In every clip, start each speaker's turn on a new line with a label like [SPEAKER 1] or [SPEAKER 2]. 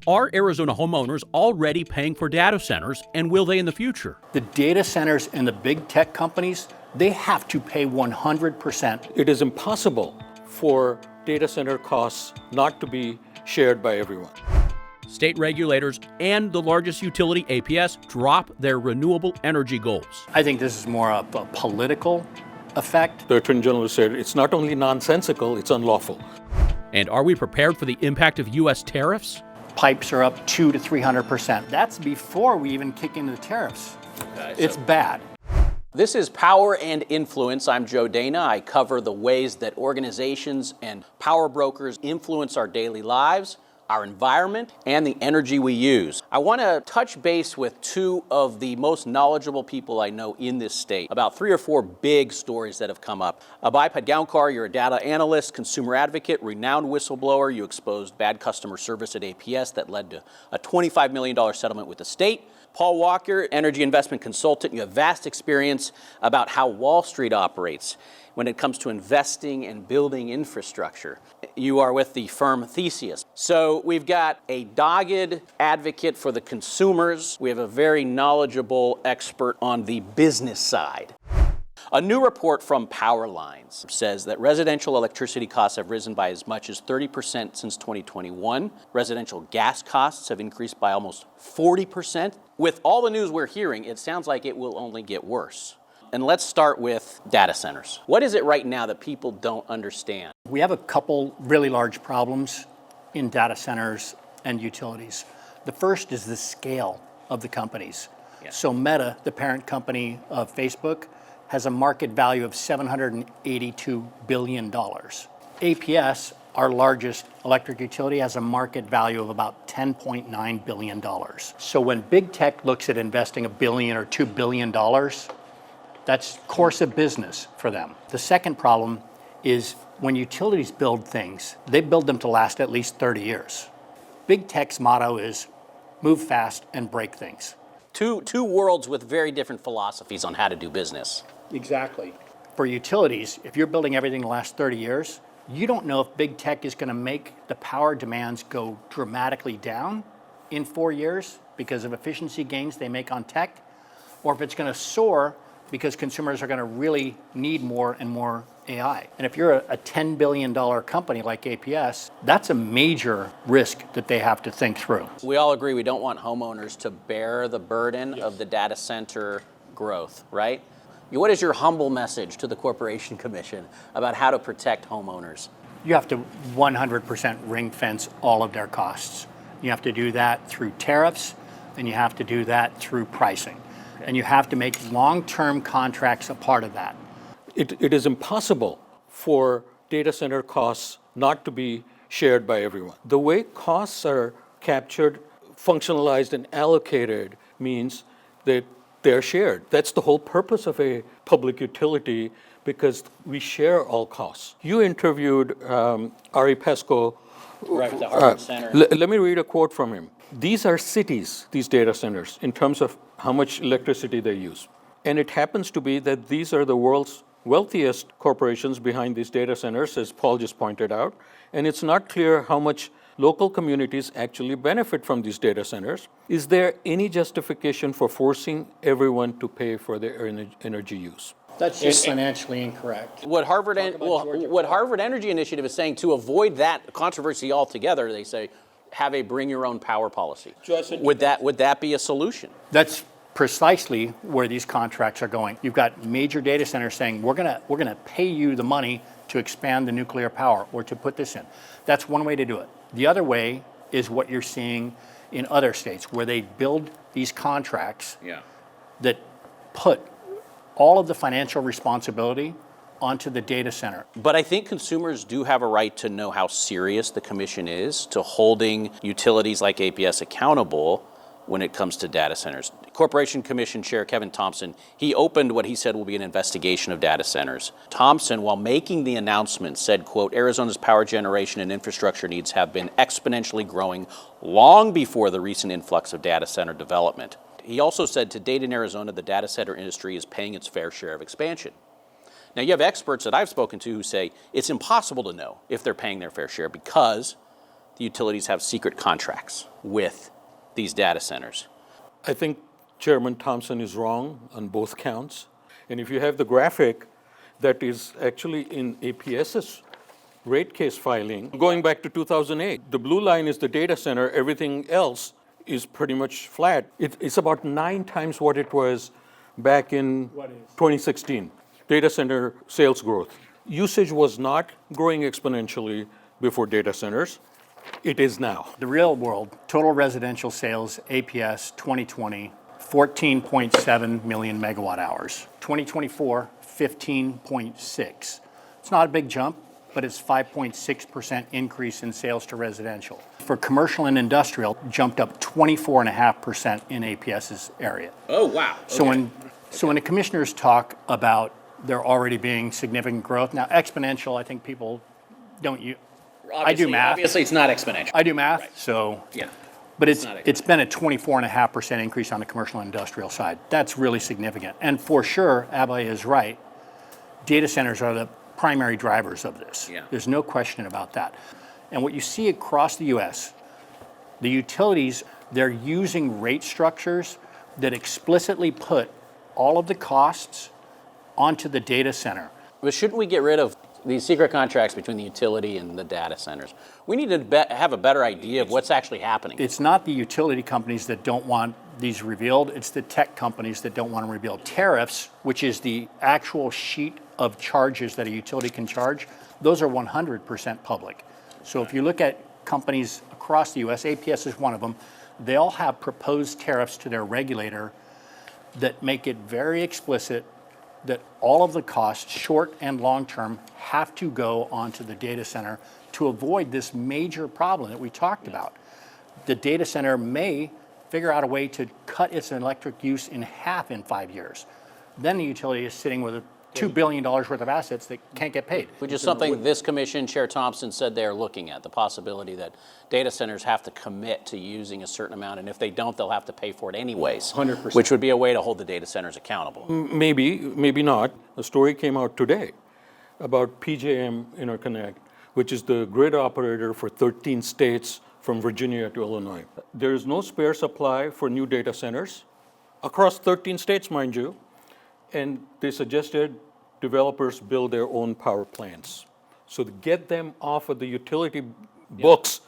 [SPEAKER 1] Are Arizona homeowners already paying for data centers, and will they in the future?
[SPEAKER 2] The data centers and the big tech companies, they have to pay 100%.
[SPEAKER 3] It is impossible for data center costs not to be shared by everyone.
[SPEAKER 1] State regulators and the largest utility, APS, drop their renewable energy goals.
[SPEAKER 2] I think this is more of a political effect.
[SPEAKER 3] The Attorney General said it's not only nonsensical, it's unlawful.
[SPEAKER 1] And are we prepared for the impact of U.S. tariffs?
[SPEAKER 2] Pipes are up 200 to 300%. That's before we even kick into the tariffs. It's bad.
[SPEAKER 4] This is Power and Influence. I'm Joe Dana. I cover the ways that organizations and power brokers influence our daily lives, our environment, and the energy we use. I want to touch base with two of the most knowledgeable people I know in this state about 3 or 4 big stories that have come up. Abhay Padgaonkar, you're a data analyst, consumer advocate, renowned whistleblower. You exposed bad customer service at APS that led to a $25 million settlement with the state. Paul Walker, energy investment consultant. You have vast experience about how Wall Street operates when it comes to investing and building infrastructure. You are with the firm Theseus. So we've got a dogged advocate for the consumers. We have a very knowledgeable expert on the business side. A new report from Powerlines says that residential electricity costs have risen by as much as 30% since 2021. Residential gas costs have increased by almost 40%. With all the news we're hearing, it sounds like it will only get worse. And let's start with data centers. What is it right now that people don't understand?
[SPEAKER 2] We have a couple really large problems in data centers and utilities. The first is the scale of the companies.
[SPEAKER 4] Yeah.
[SPEAKER 2] So Meta, the parent company of Facebook, has a market value of $782 billion. APS, our largest electric utility, has a market value of about $10.9 billion. So when big tech looks at investing $1 billion or $2 billion, that's course of business for them. The second problem is when utilities build things, they build them to last at least 30 years. Big tech's motto is move fast and break things.
[SPEAKER 4] Two worlds with very different philosophies on how to do business.
[SPEAKER 2] Exactly. For utilities, if you're building everything to last 30 years, you don't know if big tech is going to make the power demands go dramatically down in 4 years because of efficiency gains they make on tech, or if it's going to soar because consumers are going to really need more and more AI. And if you're a $10 billion company like APS, that's a major risk that they have to think through.
[SPEAKER 4] We all agree we don't want homeowners to bear the burden of the data center growth, right? What is your humble message to the Corporation Commission about how to protect homeowners?
[SPEAKER 2] You have to 100% ring fence all of their costs. You have to do that through tariffs, and you have to do that through pricing. Okay. And you have to make long-term contracts a part of that.
[SPEAKER 3] It is impossible for data center costs not to be shared by everyone. The way costs are captured, functionalized, and allocated means that they're shared. That's the whole purpose of a public utility, because we share all costs. You interviewed Ari Pesco.
[SPEAKER 4] Right, the Harvard Center.
[SPEAKER 3] Let me read a quote from him. These are cities, these data centers, in terms of how much electricity they use. And it happens to be that these are the world's wealthiest corporations behind these data centers, as Paul just pointed out. And it's not clear how much local communities actually benefit from these data centers. Is there any justification for forcing everyone to pay for their energy use?
[SPEAKER 2] That's just financially incorrect.
[SPEAKER 4] What Harvard Energy Initiative is saying, to avoid that controversy altogether, they say, have a bring your own power policy. Would that be a solution?
[SPEAKER 2] That's precisely where these contracts are going. You've got major data centers saying, we're gonna pay you the money to expand the nuclear power or to put this in. That's one way to do it. The other way is what you're seeing in other states, where they build these contracts that put all of the financial responsibility onto the data center.
[SPEAKER 4] But I think consumers do have a right to know how serious the commission is to holding utilities like APS accountable when it comes to data centers. Corporation Commission Chair Kevin Thompson, he opened what he said will be an investigation of data centers. Thompson, while making the announcement, said, quote, Arizona's power generation and infrastructure needs have been exponentially growing long before the recent influx of data center development. He also said, to date in Arizona, the data center industry is paying its fair share of expansion. Now, you have experts that I've spoken to who say it's impossible to know if they're paying their fair share because the the utilities have secret contracts with these data centers?
[SPEAKER 3] I think Chairman Thompson is wrong on both counts. And if you have the graphic that is actually in APS's rate case filing, going back to 2008, the blue line is the data center, everything else is pretty much flat. It's about 9 times what it was back in 2016, data center sales growth. Usage was not growing exponentially before data centers. It is now.
[SPEAKER 2] The real world, total residential sales, APS 2020, 14.7 million megawatt hours. 2024, 15.6. It's not a big jump, but it's 5.6% increase in sales to residential. For commercial and industrial, jumped up 24.5% in APS's area.
[SPEAKER 4] Oh, wow.
[SPEAKER 2] So when the commissioners talk about there already being significant growth, now exponential, I think people don't use. I do math.
[SPEAKER 4] Obviously, it's not exponential.
[SPEAKER 2] I do math, so.
[SPEAKER 4] Yeah.
[SPEAKER 2] But
[SPEAKER 4] not
[SPEAKER 2] it's been a 24.5% increase on the commercial and industrial side. That's really significant. And for sure, Abhay is right. Data centers are the primary drivers of this.
[SPEAKER 4] Yeah.
[SPEAKER 2] There's no question about that. And what you see across the U.S., the utilities, they're using rate structures that explicitly put all of the costs onto the data center.
[SPEAKER 4] But shouldn't we get rid of these secret contracts between the utility and the data centers? We need to have a better idea of what's actually happening.
[SPEAKER 2] It's not the utility companies that don't want these revealed, it's the tech companies that don't want them revealed. Tariffs, which is the actual sheet of charges that a utility can charge, those are 100% public. So if you look at companies across the US, APS is one of them, they all have proposed tariffs to their regulator that make it very explicit that all of the costs, short and long term, have to go onto the data center to avoid this major problem that we talked about. The data center may figure out a way to cut its electric use in half in 5 years. Then the utility is sitting with $2 billion worth of assets that can't get paid.
[SPEAKER 4] Which is something this commission, Chair Thompson, said they're looking at, the possibility that data centers have to commit to using a certain amount, and if they don't, they'll have to pay for it anyways.
[SPEAKER 2] 100%.
[SPEAKER 4] Which would be a way to hold the data centers accountable.
[SPEAKER 3] Maybe, maybe not. A story came out today about PJM Interconnect, which is the grid operator for 13 states from Virginia to Illinois. There is no spare supply for new data centers across 13 states, mind you. And they suggested developers build their own power plants. So to get them off of the utility books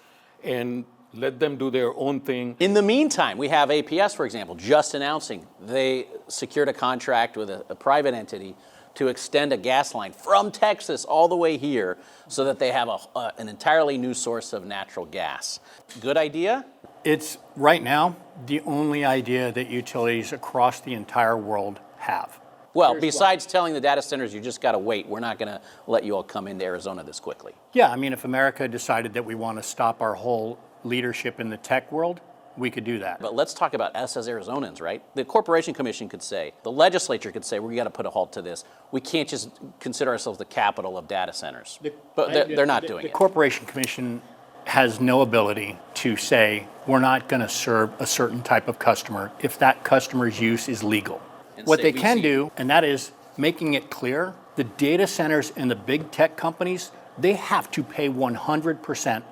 [SPEAKER 3] and let them do their own thing.
[SPEAKER 4] In the meantime, we have APS, for example, just announcing they secured a contract with a private entity to extend a gas line from Texas all the way here so that they have an entirely new source of natural gas. Good idea?
[SPEAKER 2] It's right now the only idea that utilities across the entire world have.
[SPEAKER 4] Well, besides telling the data centers, you just got to wait. We're not going to let you all come into Arizona this quickly.
[SPEAKER 2] Yeah, I mean, if America decided that we want to stop our whole leadership in the tech world, we could do that.
[SPEAKER 4] But let's talk about us as Arizonans, right? The Corporation Commission could say, the legislature could say, we got to put a halt to this. We can't just consider ourselves the capital of data centers. But they're not doing it.
[SPEAKER 2] The Corporation Commission has no ability to say, we're not going to serve a certain type of customer if that customer's use is legal. What they can do, and that is making it clear, the data centers and the big tech companies, they have to pay 100%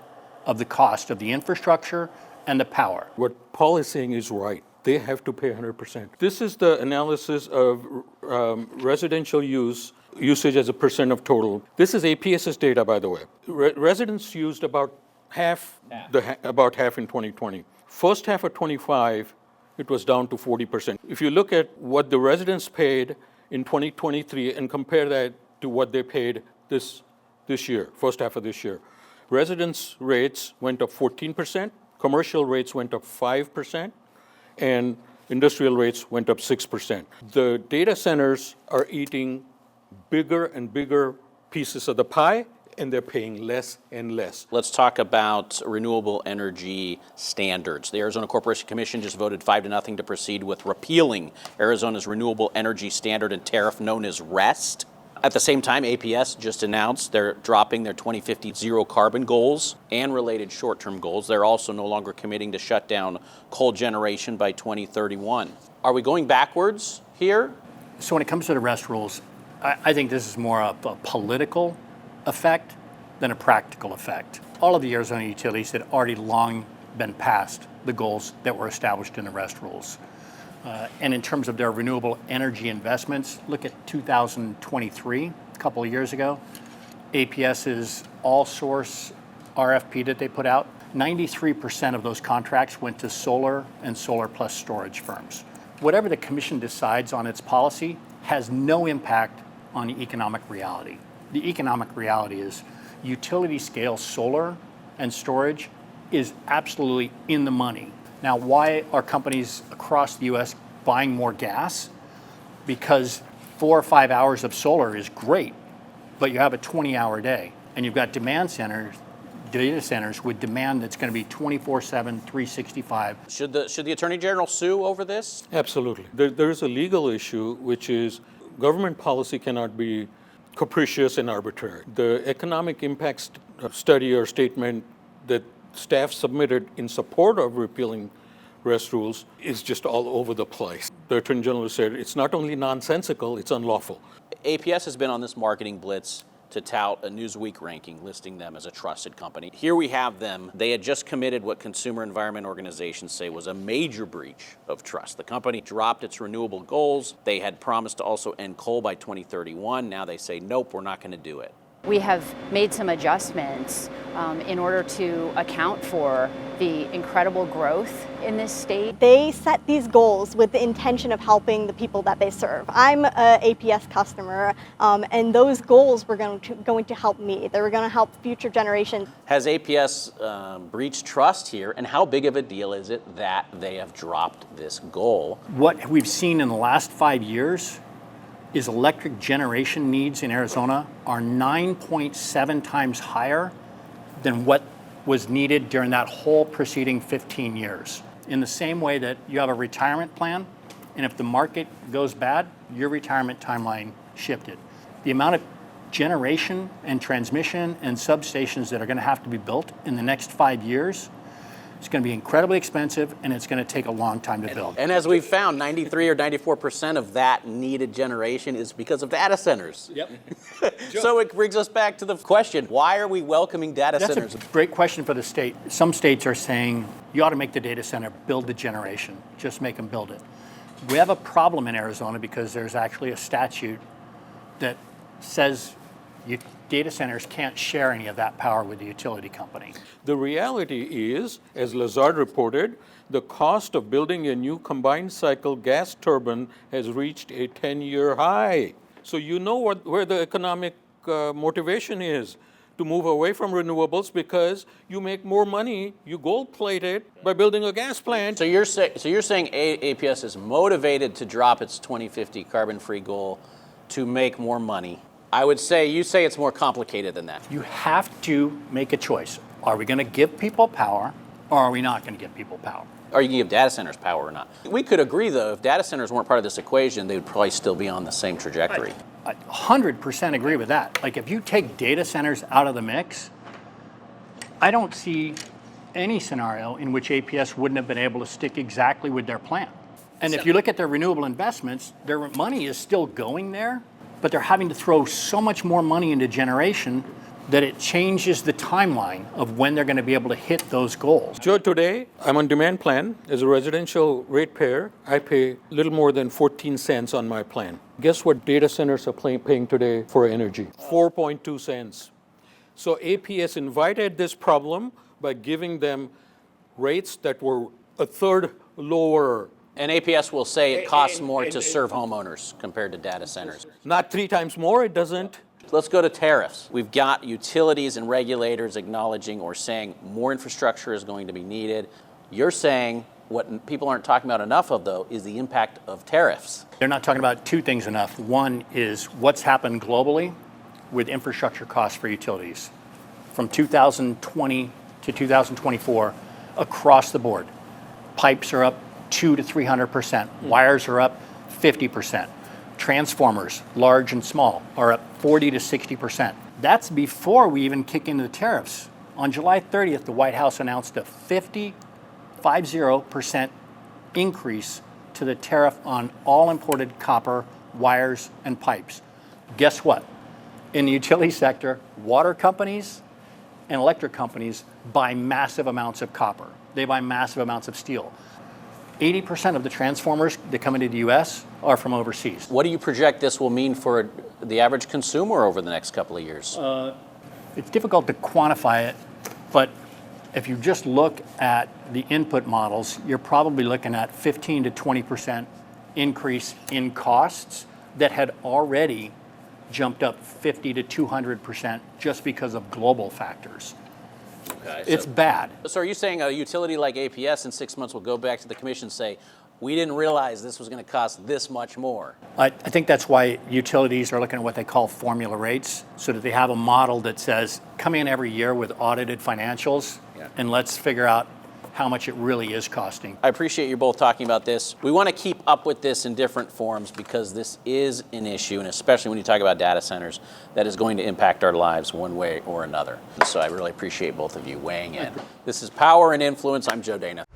[SPEAKER 2] of the cost of the infrastructure and the power.
[SPEAKER 3] What Paul is saying is right. They have to pay 100%. This is the analysis of residential usage as a percent of total. This is APS's data, by the way. Residents used about half in 2020. First half of 25, it was down to 40%. If you look at what the residents paid in 2023 and compare that to what they paid this year, first half of this year, residents' rates went up 14%, commercial rates went up 5%, and industrial rates went up 6%. The data centers are eating bigger and bigger pieces of the pie, and they're paying less and less.
[SPEAKER 4] Let's talk about renewable energy standards. The Arizona Corporation Commission just voted 5-0 to proceed with repealing Arizona's renewable energy standard and tariff known as REST. At the same time, APS just announced they're dropping their 2050 zero carbon goals and related short-term goals. They're also no longer committing to shut down coal generation by 2031. Are we going backwards here?
[SPEAKER 2] So when it comes to the REST rules, I think this is more of a political effect than a practical effect. all of the Arizona utilities had already long been past the goals that were established in the REST rules. And in terms of their renewable energy investments, look at 2023, a couple of years ago, APS's all-source RFP that they put out, 93% of those contracts went to solar and solar plus storage firms. Whatever the commission decides on its policy has no impact on the economic reality. The economic reality is utility scale solar and storage is absolutely in the money. Now, why are companies across the US buying more gas? Because 4 or 5 hours of solar is great, but you have a 20-hour day, and you've got data centers with demand that's going to be 24/7, 365.
[SPEAKER 4] Should the Attorney General sue over this?
[SPEAKER 3] Absolutely. There is a legal issue, which is government policy cannot be capricious and arbitrary. The economic impact study or statement that staff submitted in support of repealing REST rules is just all over the place. The Attorney General said it's not only nonsensical, it's unlawful.
[SPEAKER 4] APS has been on this marketing blitz to tout a Newsweek ranking listing them as a trusted company. Here we have them. They had just committed what consumer environment organizations say was a major breach of trust. The company dropped its renewable goals. They had promised to also end coal by 2031. Now they say, nope, we're not going to do it.
[SPEAKER 5] We have made some adjustments in order to account for the incredible growth in this state.
[SPEAKER 6] They set these goals with the intention of helping the people that they serve. I'm an APS customer, and those goals were going to help me. They were going to help future generations.
[SPEAKER 4] Has APS breached trust here, and how big of a deal is it that they have dropped this goal?
[SPEAKER 2] What we've seen in the last 5 years is electric generation needs in Arizona are 9.7 times higher than what was needed during that whole preceding 15 years. In the same way that you have a retirement plan, and if the market goes bad, your retirement timeline shifted. The amount of generation and transmission and substations that are going to have to be built in the next 5 years, it's going to be incredibly expensive, and it's going to take a long time to build.
[SPEAKER 4] And as we've found, 93 or 94% of that needed generation is because of data centers.
[SPEAKER 2] Yep.
[SPEAKER 4] So it brings us back to the question, why are we welcoming data centers?
[SPEAKER 2] That's a great question for the state. Some states are saying, you ought to make the data center build the generation. Just make them build it. We have a problem in Arizona because there's actually a statute that says data centers can't share any of that power with the utility company.
[SPEAKER 3] The reality is, as Lazard reported, the cost of building a new combined cycle gas turbine has reached a 10-year high. So you know where the economic motivation is to move away from renewables, because you make more money, you gold plate it by building a gas plant.
[SPEAKER 4] So you're saying APS is motivated to drop its 2050 carbon-free goal to make more money. I would say, you say it's more complicated than that.
[SPEAKER 2] You have to make a choice. Are we going to give people power, or are we not going to give people power?
[SPEAKER 4] Or you can give data centers power or not. We could agree, though, if data centers weren't part of this equation, they would probably still be on the same trajectory.
[SPEAKER 2] I 100% agree with that. Like, if you take data centers out of the mix, I don't see any scenario in which APS wouldn't have been able to stick exactly with their plan. And if you look at their renewable investments, their money is still going there, but they're having to throw so much more money into generation that it changes the timeline of when they're going to be able to hit those goals.
[SPEAKER 3] Joe, today I'm on demand plan. As a residential ratepayer, I pay a little more than 14 cents on my plan. Guess what data centers are paying today for energy? 4.2 cents. So APS invited this problem by giving them rates that were a third lower.
[SPEAKER 4] And APS will say it costs more to serve homeowners compared to data centers.
[SPEAKER 3] Not 3 times more, it doesn't.
[SPEAKER 4] Let's go to tariffs. We've got utilities and regulators acknowledging or saying more infrastructure is going to be needed. You're saying what people aren't talking about enough of, though, is the impact of tariffs.
[SPEAKER 2] They're not talking about two things enough. One is what's happened globally with infrastructure costs for utilities. From 2020 to 2024, across the board, pipes are up 200 to 300%. Wires are up 50%. Transformers, large and small, are up 40 to 60%. That's before we even kick into the tariffs. On July 30th, the White House announced a 50% increase to the tariff on all imported copper, wires, and pipes. Guess what? In the utility sector, water companies and electric companies buy massive amounts of copper. They buy massive amounts of steel. 80% of the transformers that come into the US are from overseas.
[SPEAKER 4] What do you project this will mean for the average consumer over the next couple of years?
[SPEAKER 2] It's difficult to quantify it, but if you just look at the input models, you're probably looking at 15 to 20% increase in costs that had already jumped up 50 to 200% just because of global factors.
[SPEAKER 4] Okay,
[SPEAKER 2] It's bad.
[SPEAKER 4] So are you saying a utility like APS in 6 months will go back to the commission and say, we didn't realize this was going to cost this much more?
[SPEAKER 2] I think that's why utilities are looking at what they call formula rates, so that they have a model that says, come in every year with audited financials, and let's figure out how much it really is costing.
[SPEAKER 4] I appreciate you both talking about this. We want to keep up with this in different forms because this is an issue, and especially when you talk about data centers, that is going to impact our lives one way or another. So I really appreciate both of you weighing in. This is Power and Influence. I'm Joe Dana.